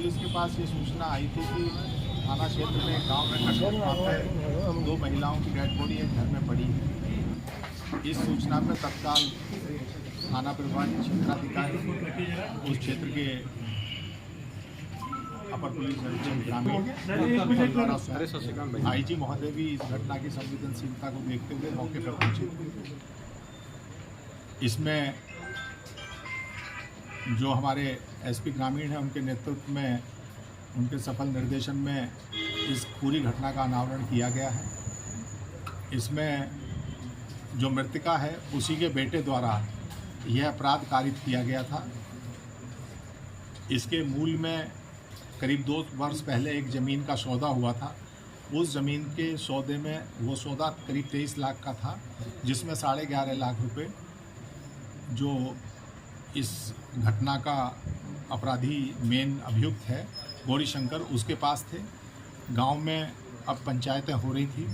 Police के पास ये सूचना आई थी कि थाना क्षेत्र में एक गाँव में घटना है, 2 महिलाओं की डेड बॉडी एक घर में पड़ी है। इस सूचना पर तत्काल थाना प्रभारी क्षेत्राधिकारी उस क्षेत्र के अपर पुलिस अधीक्षक ग्रामीण द्वारा आईजी महोदय भी इस घटना की संवेदनशीलता को देखते हुए मौके पर पहुंचे। इसमें जो हमारे एसपी ग्रामीण हैं उनके नेतृत्व में, उनके सफल निर्देशन में इस पूरी घटना का अनावरण किया गया है। इसमें जो मृतका है उसी के बेटे द्वारा यह अपराध कारित किया गया था। इसके मूल में करीब 2 वर्ष पहले एक ज़मीन का सौदा हुआ था। उस ज़मीन के सौदे में वो सौदा करीब 23 लाख का था, जिसमें 11.5 लाख रुपए जो इस घटना का अपराधी मेन अभियुक्त है गौरीशंकर, उसके पास थे। गांव में अब पंचायतें हो रही थी।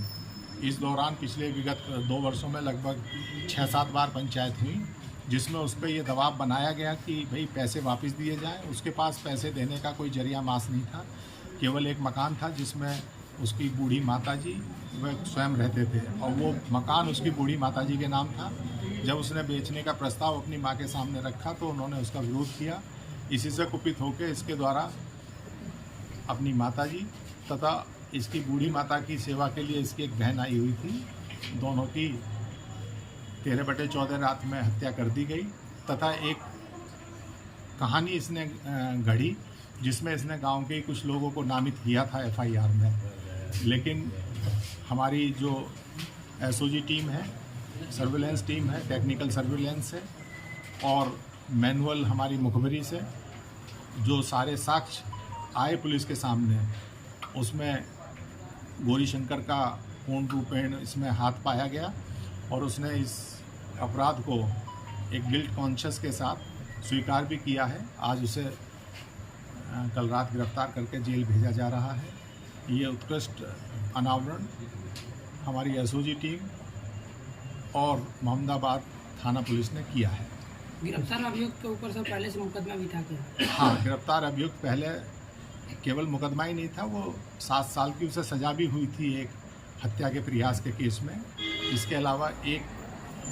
इस दौरान पिछले विगत 2 वर्षों में लगभग 6-7 बार पंचायत हुई, जिसमें उस पर यह दबाव बनाया गया कि भाई पैसे वापस दिए जाएं। उसके पास पैसे देने का कोई जरिया मास नहीं था, केवल एक मकान था जिसमें उसकी बूढ़ी माताजी वह स्वयं रहते थे और वो मकान उसकी बूढ़ी माताजी के नाम था। जब उसने बेचने का प्रस्ताव अपनी माँ के सामने रखा तो उन्होंने उसका विरोध किया। इसी से कुपित होकर इसके द्वारा अपनी माताजी तथा इसकी बूढ़ी माता की सेवा के लिए इसकी एक बहन आई हुई थी, दोनों की 13/14 रात में हत्या कर दी गई। तथा एक कहानी इसने गढ़ी जिसमें इसने गांव के कुछ लोगों को नामित किया था एफआईआर में, लेकिन हमारी जो एसओजी टीम है, सर्विलेंस टीम है, टेक्निकल सर्विलेंस है और मैनुअल हमारी मुखबरी से जो सारे साक्ष्य आए पुलिस के सामने, उसमें गौरीशंकर का पूर्ण रूपेण इसमें हाथ पाया गया और उसने इस अपराध को एक गिल्ट कॉन्शियस के साथ स्वीकार भी किया है। आज उसे कल रात गिरफ्तार करके जेल भेजा जा रहा है। ये उत्कृष्ट अनावरण हमारी एसओजी टीम और मोहम्मदाबाद थाना पुलिस ने किया है। गिरफ्तार अभियुक्त के ऊपर से पहले से मुकदमा भी था क्या? हाँ, गिरफ्तार अभियुक्त पहले केवल मुकदमा ही नहीं था, वो 7 साल की उसे सजा भी हुई थी एक हत्या के प्रयास के केस में। इसके अलावा एक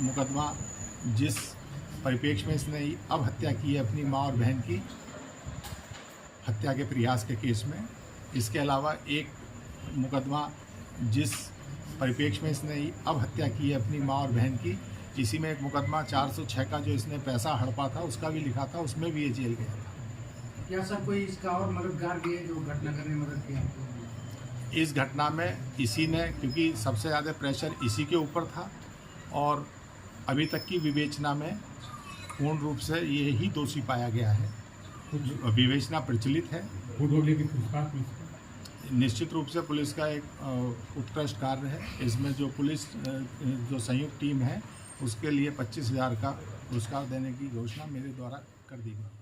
मुकदमा जिस परिप्रेक्ष्य में इसने अब हत्या की है अपनी माँ और बहन की, हत्या के प्रयास के केस में। इसके अलावा एक मुकदमा जिस परिप्रेक्ष्य में इसने अब हत्या की है अपनी माँ और बहन की, इसी में एक मुकदमा 406 का जो इसने पैसा हड़पा था उसका भी लिखा था, उसमें भी ये जेल गया था। क्या सर कोई इसका और मददगार भी है जो घटना करने में मदद किया? इस घटना में इसी ने, क्योंकि सबसे ज़्यादा प्रेशर इसी के ऊपर था और अभी तक की विवेचना में पूर्ण रूप से ये ही दोषी पाया गया है। विवेचना प्रचलित है। निश्चित रूप से पुलिस का एक उत्कृष्ट कार्य है। इसमें जो पुलिस जो संयुक्त टीम है उसके लिए 25,000 का पुरस्कार देने की घोषणा मेरे द्वारा कर दी गई।